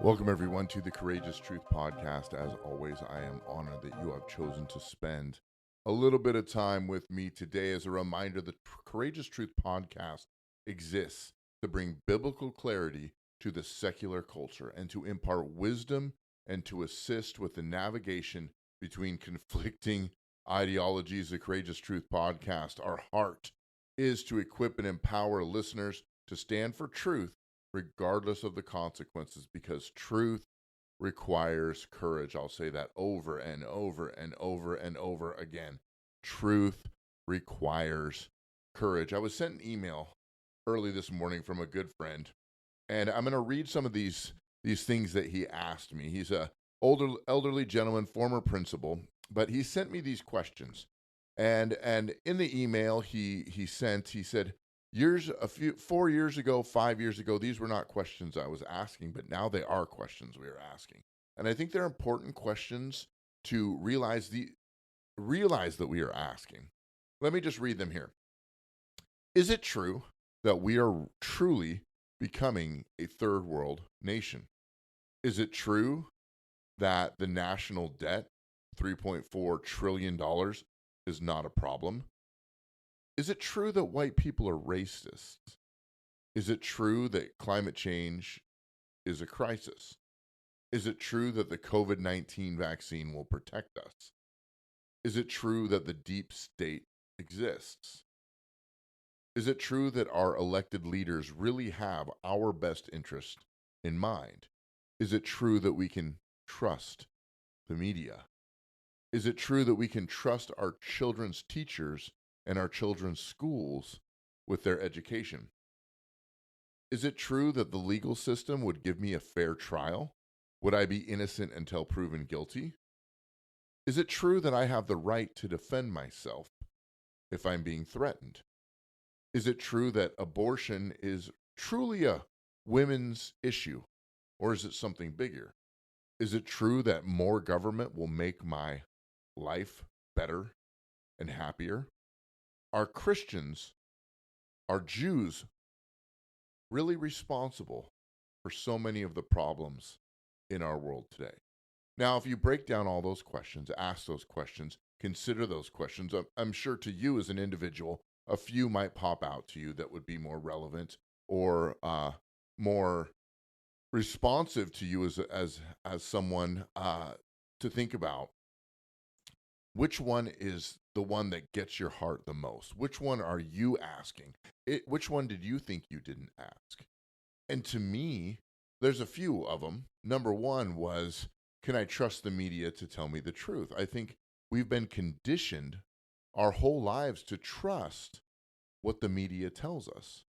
Welcome, everyone, to the Courageous Truth Podcast. As always, I am honored that you have chosen to spend a little bit of time with me today. As a reminder, the Courageous Truth Podcast exists to bring biblical clarity to the secular culture and to impart wisdom and to assist with the navigation between conflicting ideologies. The Courageous Truth Podcast, our heart is to equip and empower listeners to stand for truth regardless of the consequences, because truth requires courage. I'll say that over and over and over and over again. Truth requires courage. I was sent an email early this morning from a good friend, and I'm going to read some of these things that he asked me. He's a elderly gentleman, former principal, but he sent me these questions. And in the email he said, 4 years ago, 5 years ago, these were not questions I was asking, but now they are questions we are asking. And I think they're important questions to realize that we are asking. Let me just read them here. Is it true that we are truly becoming a third world nation? Is it true that the national debt, $3.4 trillion, is not a problem? Is it true that white people are racist? Is it true that climate change is a crisis? Is it true that the COVID-19 vaccine will protect us? Is it true that the deep state exists? Is it true that our elected leaders really have our best interest in mind? Is it true that we can trust the media? Is it true that we can trust our children's teachers and our children's schools with their education? Is it true that the legal system would give me a fair trial? Would I be innocent until proven guilty? Is it true that I have the right to defend myself if I'm being threatened? Is it true that abortion is truly a women's issue, or is it something bigger? Is it true that more government will make my life better and happier? Are Christians, are Jews really responsible for so many of the problems in our world today? Now, if you break down all those questions, ask those questions, consider those questions, I'm sure to you as an individual, a few might pop out to you that would be more relevant or more responsive to you as someone to think about. Which one is the one that gets your heart the most? Which one are you asking? Which one did you think you didn't ask? And to me, there's a few of them. Number one was, can I trust the media to tell me the truth? I think we've been conditioned our whole lives to trust what the media tells us.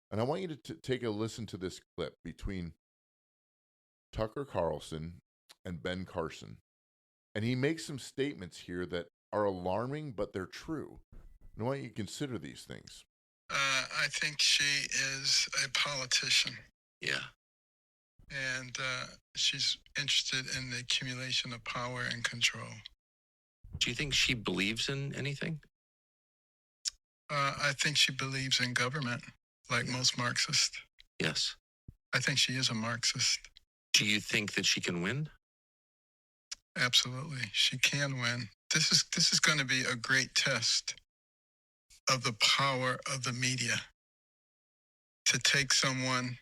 And I want you to take a listen to this clip between Tucker Carlson and Ben Carson. And he makes some statements here that are alarming, but they're true. And I want you to consider these things. I think she is a politician. Yeah. And she's interested in the accumulation of power and control. Do you think she believes in anything? I think she believes in government, like most Marxists. Yes. I think she is a Marxist. Do you think that she can win? Absolutely. She can win. This is going to be a great test of the power of the media to take someone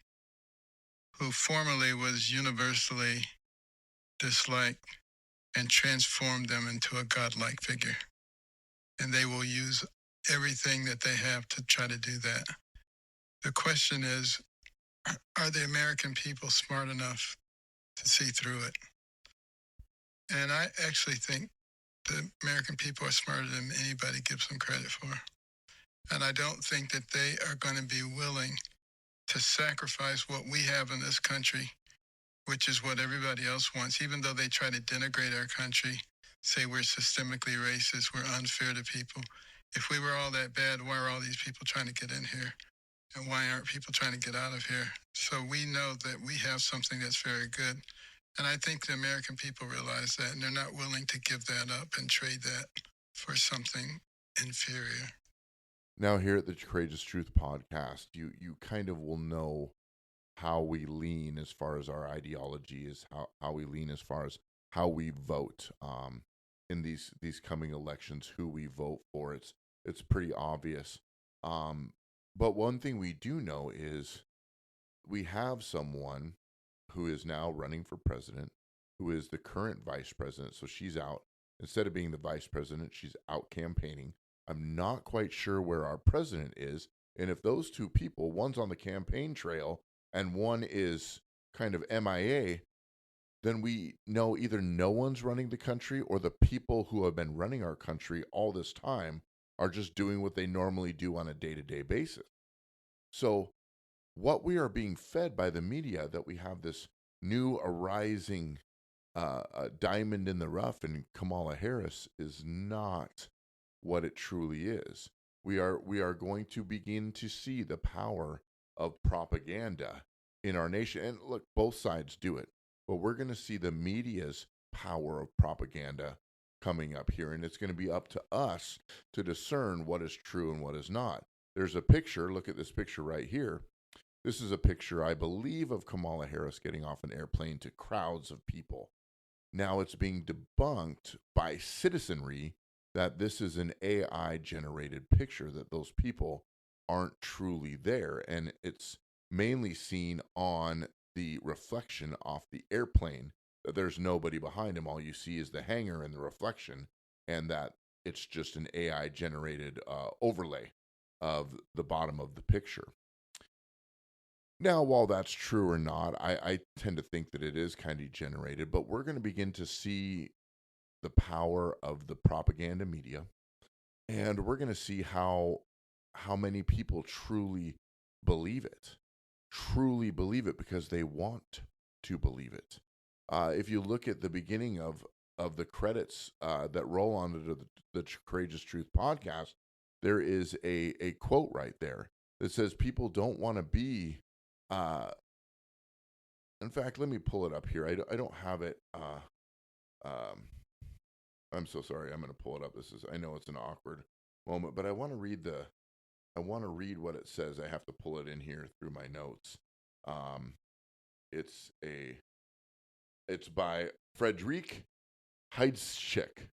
who formerly was universally disliked and transform them into a godlike figure. And they will use everything that they have to try to do that. The question is, are the American people smart enough to see through it? And I actually think the American people are smarter than anybody gives them credit for. And I don't think that they are going to be willing to sacrifice what we have in this country, which is what everybody else wants, even though they try to denigrate our country, say we're systemically racist, we're unfair to people. If we were all that bad, why are all these people trying to get in here? And why aren't people trying to get out of here? So we know that we have something that's very good. And I think the American people realize that, and they're not willing to give that up and trade that for something inferior. Now, here at the Courageous Truth Podcast, you kind of will know how we lean as far as our ideology is, how we lean as far as how we vote in these coming elections, who we vote for. It's pretty obvious. Um, but one thing we do know is we have someone who is now running for president, who is the current vice president. So she's out. Instead of being the vice president, she's out campaigning. I'm not quite sure where our president is. And if those two people, one's on the campaign trail and one is kind of MIA, then we know either no one's running the country or the people who have been running our country all this time are just doing what they normally do on a day to day basis. So what we are being fed by the media, that we have this new arising diamond in the rough in Kamala Harris, is not what it truly is. We are going to begin to see the power of propaganda in our nation. And look, both sides do it, but we're going to see the media's power of propaganda coming up here, and it's going to be up to us to discern what is true and what is not. There's a picture. Look at this picture right here. This is a picture, I believe, of Kamala Harris getting off an airplane to crowds of people. Now it's being debunked by citizenry that this is an AI generated picture, that those people aren't truly there. And it's mainly seen on the reflection off the airplane, that there's nobody behind him. All you see is the hangar and the reflection, and that it's just an AI generated overlay of the bottom of the picture. Now, while that's true or not, I tend to think that it is kind of generated, but we're going to begin to see the power of the propaganda media, and we're going to see how many people truly believe it because they want to believe it. If you look at the beginning of the credits that roll onto the Courageous Truth podcast, there is a quote right there that says people don't want to be. In fact, let me pull it up here. I don't have it. I'm so sorry. I'm going to pull it up. I know it's an awkward moment, but I want to read what it says. I have to pull it in here through my notes. It's by Friedrich Heidschick. It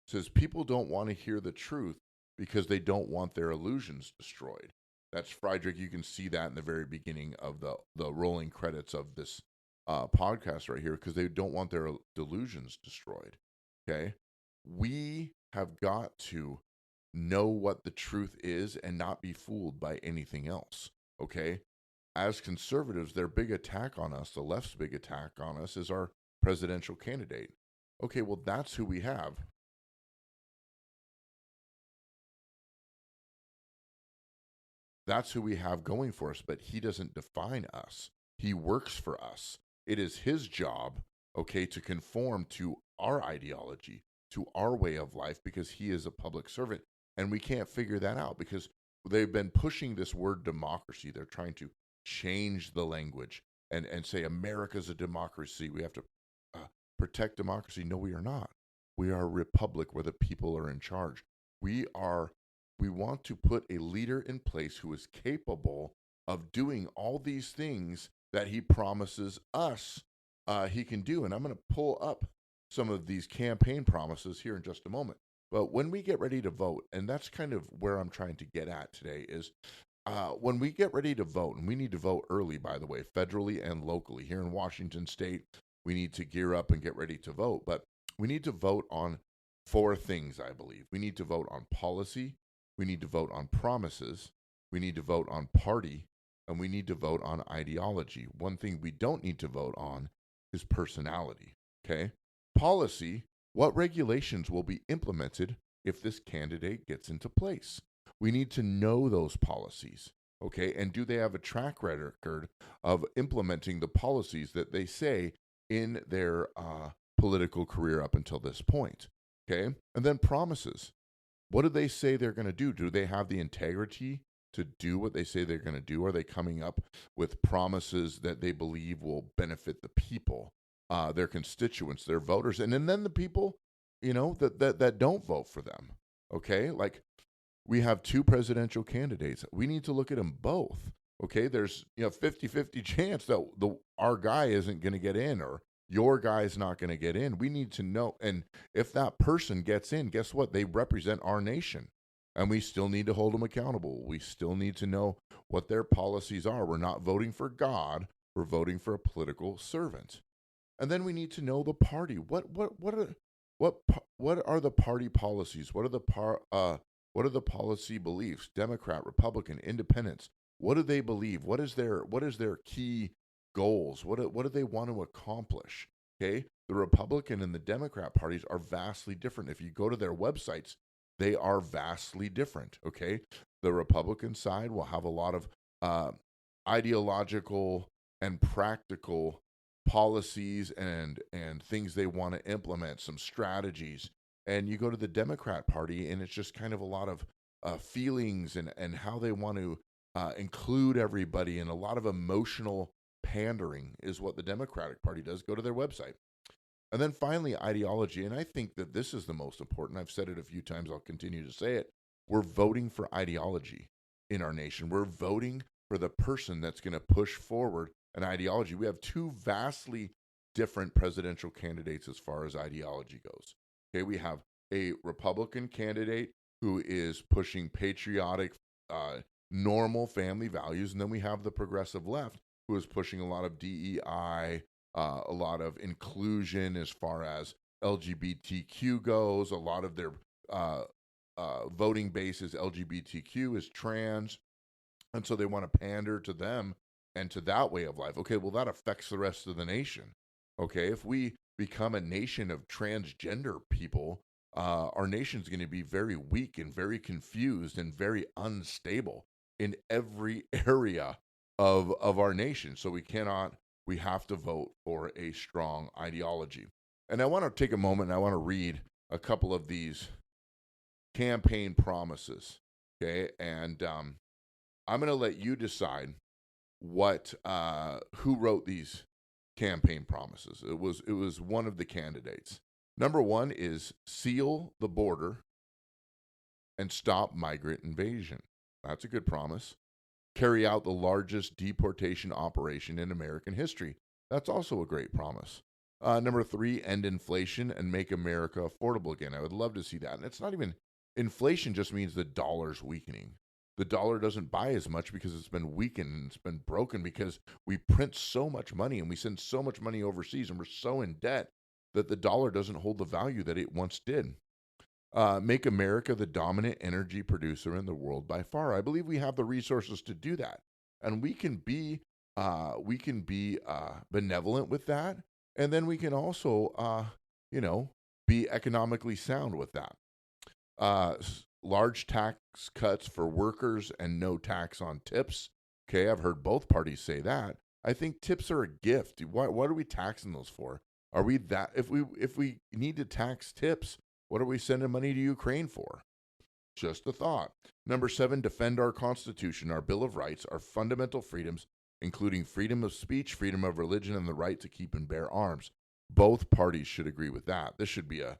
says people don't want to hear the truth because they don't want their illusions destroyed. That's Friedrich. You can see that in the very beginning of the rolling credits of this podcast right here, because they don't want their delusions destroyed. Okay, we have got to know what the truth is and not be fooled by anything else. Okay, as conservatives, their big attack on us, the left's big attack on us, is our presidential candidate. Okay, well, that's who we have. That's who we have going for us, but he doesn't define us. He works for us. It is his job, okay, to conform to our ideology, to our way of life, because he is a public servant. And we can't figure that out because they've been pushing this word democracy. They're trying to change the language and say America's a democracy. We have to protect democracy. No, we are not. We are a republic where the people are in charge. We want to put a leader in place who is capable of doing all these things that he promises us he can do. And I'm going to pull up some of these campaign promises here in just a moment. But when we get ready to vote, and that's kind of where I'm trying to get at today, is when we get ready to vote, and we need to vote early, by the way, federally and locally. Here in Washington State, we need to gear up and get ready to vote. But we need to vote on four things, I believe. We need to vote on policy. We need to vote on promises. We need to vote on party. And we need to vote on ideology. One thing we don't need to vote on is personality. Okay? Policy. What regulations will be implemented if this candidate gets into place? We need to know those policies. Okay? And do they have a track record of implementing the policies that they say in their political career up until this point? Okay? And then promises. What do they say they're going to do? Do they have the integrity to do what they say they're going to do? Are they coming up with promises that they believe will benefit the people, their constituents, their voters, and then the people, that don't vote for them? Okay, like we have two presidential candidates. We need to look at them both. Okay, there's 50-50 chance that our guy isn't going to get in, or your guy's not going to get in. We need to know, and if that person gets in, guess what? They represent our nation, and we still need to hold them accountable. We still need to know what their policies are. We're not voting for God, we're voting for a political servant. And then we need to know the party. What are the party policies? What are the policy beliefs? Democrat, Republican, Independents. What do they believe? What is their key goals? What do they want to accomplish? Okay, the Republican and the Democrat parties are vastly different. If you go to their websites, they are vastly different. Okay, the Republican side will have a lot of ideological and practical policies and things they want to implement, some strategies. And you go to the Democrat Party, and it's just kind of a lot of feelings and how they want to include everybody, and a lot of emotional pandering is what the Democratic Party does. Go to their website. And then finally, ideology. And I think that this is the most important. I've said it a few times, I'll continue to say it. We're voting for ideology in our nation. We're voting for the person that's going to push forward an ideology. We have two vastly different presidential candidates as far as ideology goes. Okay, we have a Republican candidate who is pushing patriotic, normal family values, and then we have the progressive left who is pushing a lot of DEI, a lot of inclusion as far as LGBTQ goes. A lot of their uh, voting base is LGBTQ, is trans, and so they want to pander to them and to that way of life. Okay, well, that affects the rest of the nation. Okay, if we become a nation of transgender people, our nation's going to be very weak and very confused and very unstable in every area of our nation. So we have to vote for a strong ideology. And I want to take a moment and I want to read a couple of these campaign promises. Okay, and I'm going to let you decide what who wrote these campaign promises. It was one of the candidates. Number one is seal the border and stop migrant invasion. That's a good promise. Carry out the largest deportation operation in American history. That's also a great promise. Number three, end inflation and make America affordable again. I would love to see that. And it's not even inflation; just means the dollar's weakening. The dollar doesn't buy as much because it's been weakened and it's been broken because we print so much money and we send so much money overseas and we're so in debt that the dollar doesn't hold the value that it once did. Make America the dominant energy producer in the world by far. I believe we have the resources to do that, and we can be benevolent with that, and then we can also you know be economically sound with that. Large tax cuts for workers and no tax on tips. Okay, I've heard both parties say that. I think tips are a gift. What are we taxing those for? Are we that if we need to tax tips, what are we sending money to Ukraine for? Just a thought. Number seven, defend our Constitution, our Bill of Rights, our fundamental freedoms, including freedom of speech, freedom of religion, and the right to keep and bear arms. Both parties should agree with that. This should be a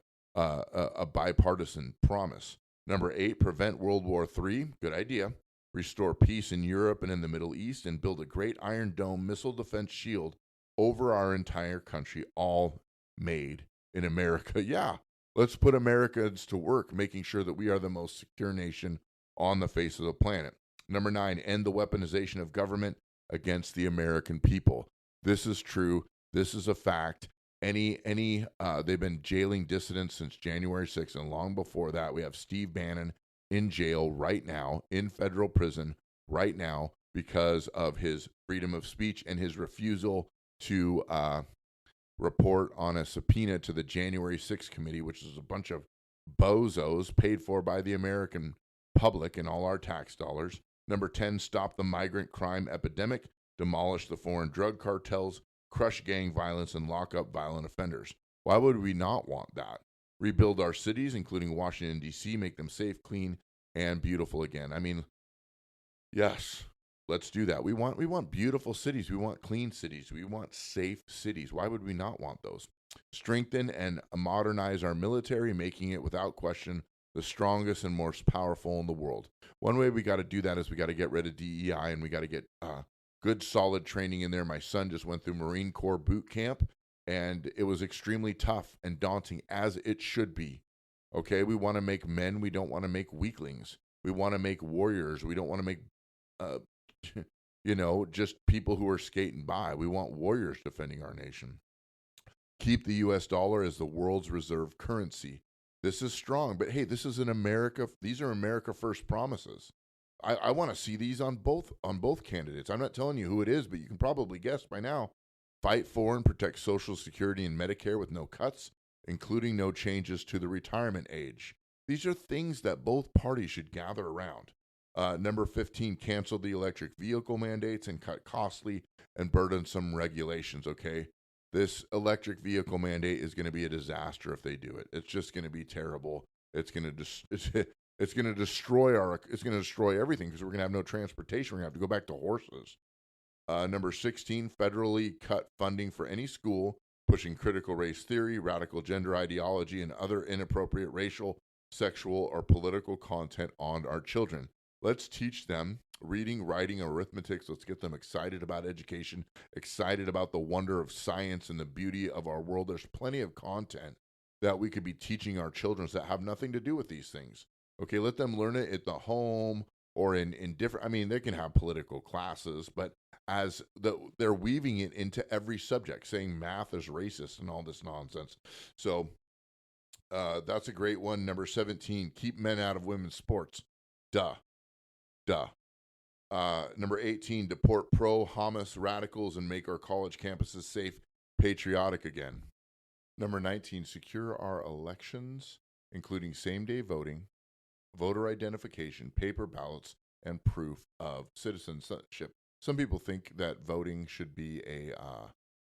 bipartisan promise. Number eight, prevent World War III. Good idea. Restore peace in Europe and in the Middle East, and build a great Iron Dome missile defense shield over our entire country, all made in America. Yeah, let's put Americans to work, making sure that we are the most secure nation on the face of the planet. Number nine, end the weaponization of government against the American people. This is true. This is a fact. They've been jailing dissidents since January 6th, and long before that, we have Steve Bannon in jail right now, in federal prison right now, because of his freedom of speech and his refusal to report on a subpoena to the January 6th committee, which is a bunch of bozos paid for by the American public and all our tax dollars. Number 10, stop the migrant crime epidemic, demolish the foreign drug cartels, crush gang violence, and lock up violent offenders. Why would we not want that? Rebuild our cities, including Washington, D.C., make them safe, clean, and beautiful again. I mean, yes, let's do that. We want beautiful cities. We want clean cities. We want safe cities. Why would we not want those? Strengthen and modernize our military, making it without question the strongest and most powerful in the world. One way we got to do that is we got to get rid of DEI, and we got to get good, solid training in there. My son just went through Marine Corps boot camp, and it was extremely tough and daunting, as it should be. Okay, we want to make men. We don't want to make weaklings. We want to make warriors. We don't want to make, uh, just people who are skating by. We want warriors defending our nation. Keep the U.S. dollar as the world's reserve currency. This is strong, but hey, this is an America. These are America First promises. I want to see these on both candidates. I'm not telling you who it is, but you can probably guess by now. Fight for and protect Social Security and Medicare with no cuts, including no changes to the retirement age. These are things that both parties should gather around. Number 15, cancel the electric vehicle mandates and cut costly and burdensome regulations, okay? This electric vehicle mandate is going to be a disaster if they do it. It's just going to be terrible. It's going to it's going to destroy everything, because we're going to have no transportation. We're going to have to go back to horses. Number 16, federally cut funding for any school pushing critical race theory, radical gender ideology, and other inappropriate racial, sexual, or political content on our children. Let's teach them reading, writing, arithmetic. Let's get them excited about education, excited about the wonder of science and the beauty of our world. There's plenty of content that we could be teaching our children that have nothing to do with these things. Okay, let them learn it at the home or in different, I mean, they can have political classes, but they're weaving it into every subject, saying math is racist and all this nonsense. So that's a great one. Number 17, keep men out of women's sports. Duh. Number 18, deport pro-Hamas radicals and make our college campuses safe, patriotic again. Number 19, secure our elections, including same-day voting, voter identification, paper ballots, and proof of citizenship. Some people think that voting should be a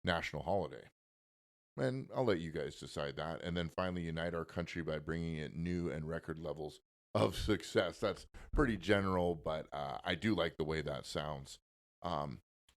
national holiday. And I'll let you guys decide that. And then finally, unite our country by bringing in new and record levels of success. That's pretty general, but I do like the way that sounds.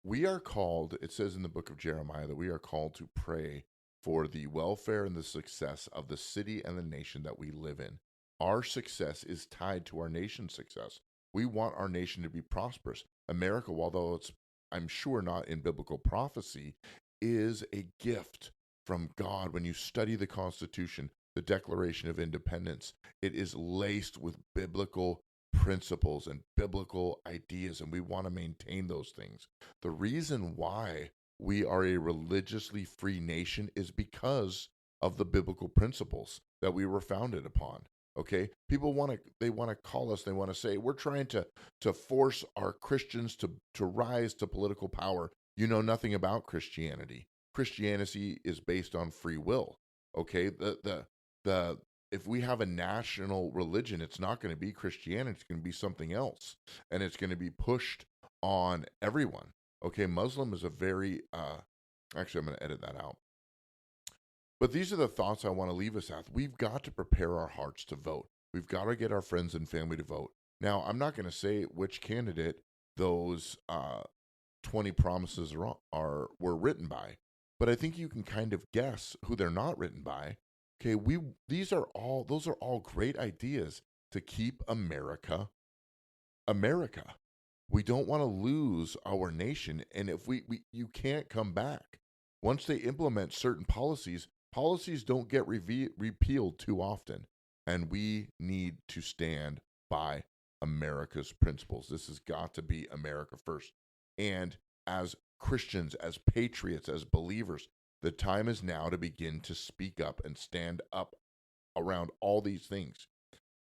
We are called, it says in the book of Jeremiah, that we are called to pray for the welfare and the success of the city and the nation that we live in. Our success is tied to our nation's success. We want our nation to be prosperous. America, although it's, I'm sure, not in biblical prophecy, is a gift from God. When you study the Constitution, the Declaration of Independence, it is laced with biblical principles and biblical ideas, and we want to maintain those things. The reason why we are a religiously free nation is because of the biblical principles that we were founded upon. Okay, people want to call us. They want to say we're trying to force our Christians to rise to political power. You know nothing about Christianity. Christianity is based on free will. Okay, if we have a national religion, it's not going to be Christianity. It's going to be something else, and it's going to be pushed on everyone. Okay, Muslim is a very actually, I'm going to edit that out. But these are the thoughts I want to leave us at. We've got to prepare our hearts to vote. We've got to get our friends and family to vote. Now, I'm not going to say which candidate those 20 promises were written by, but I think you can kind of guess who they're not written by. Okay, those are all great ideas to keep America. We don't want to lose our nation, and if you can't come back. Once they implement certain policies don't get repealed too often, and we need to stand by America's principles. This has got to be America first. And as Christians, as patriots, as believers, the time is now to begin to speak up and stand up around all these things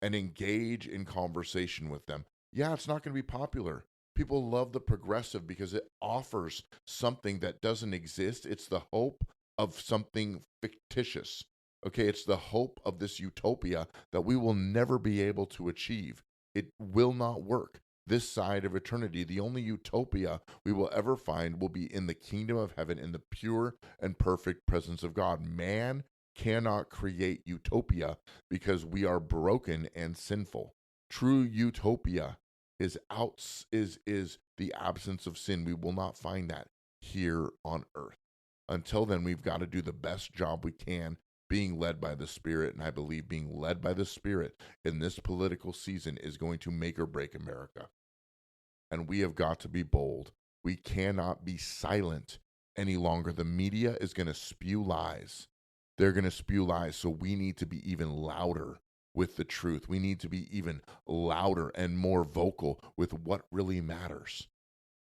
and engage in conversation with them. Yeah, it's not going to be popular. People love the progressive because it offers something that doesn't exist. It's the hope of something fictitious. Okay, it's the hope of this utopia that we will never be able to achieve. It will not work. This side of eternity, the only utopia we will ever find will be in the kingdom of heaven, in the pure and perfect presence of God. Man cannot create utopia because we are broken and sinful. True utopia is the absence of sin. We will not find that here on earth. Until then, we've got to do the best job we can being led by the Spirit. And I believe being led by the Spirit in this political season is going to make or break America. And we have got to be bold. We cannot be silent any longer. The media is going to spew lies. They're going to spew lies. So we need to be even louder with the truth. We need to be even louder and more vocal with what really matters.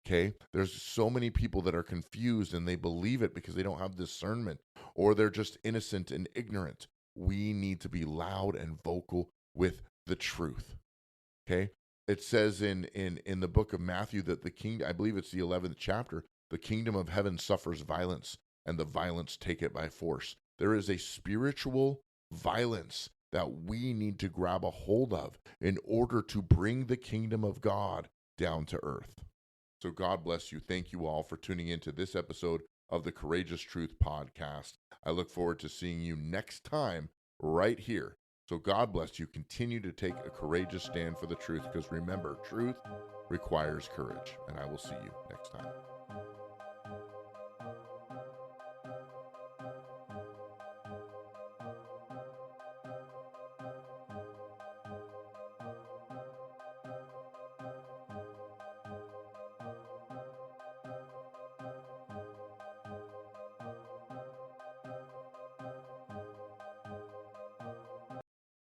Okay? There's so many people that are confused and they believe it because they don't have discernment, or they're just innocent and ignorant. We need to be loud and vocal with the truth. Okay? It says in the book of Matthew that the king, I believe it's the 11th chapter, the kingdom of heaven suffers violence, and the violence take it by force. There is a spiritual violence that we need to grab a hold of in order to bring the kingdom of God down to earth. So God bless you. Thank you all for tuning into this episode of the Courageous Truth Podcast. I look forward to seeing you next time right here. So God bless you. Continue to take a courageous stand for the truth, because remember, truth requires courage. And I will see you next time.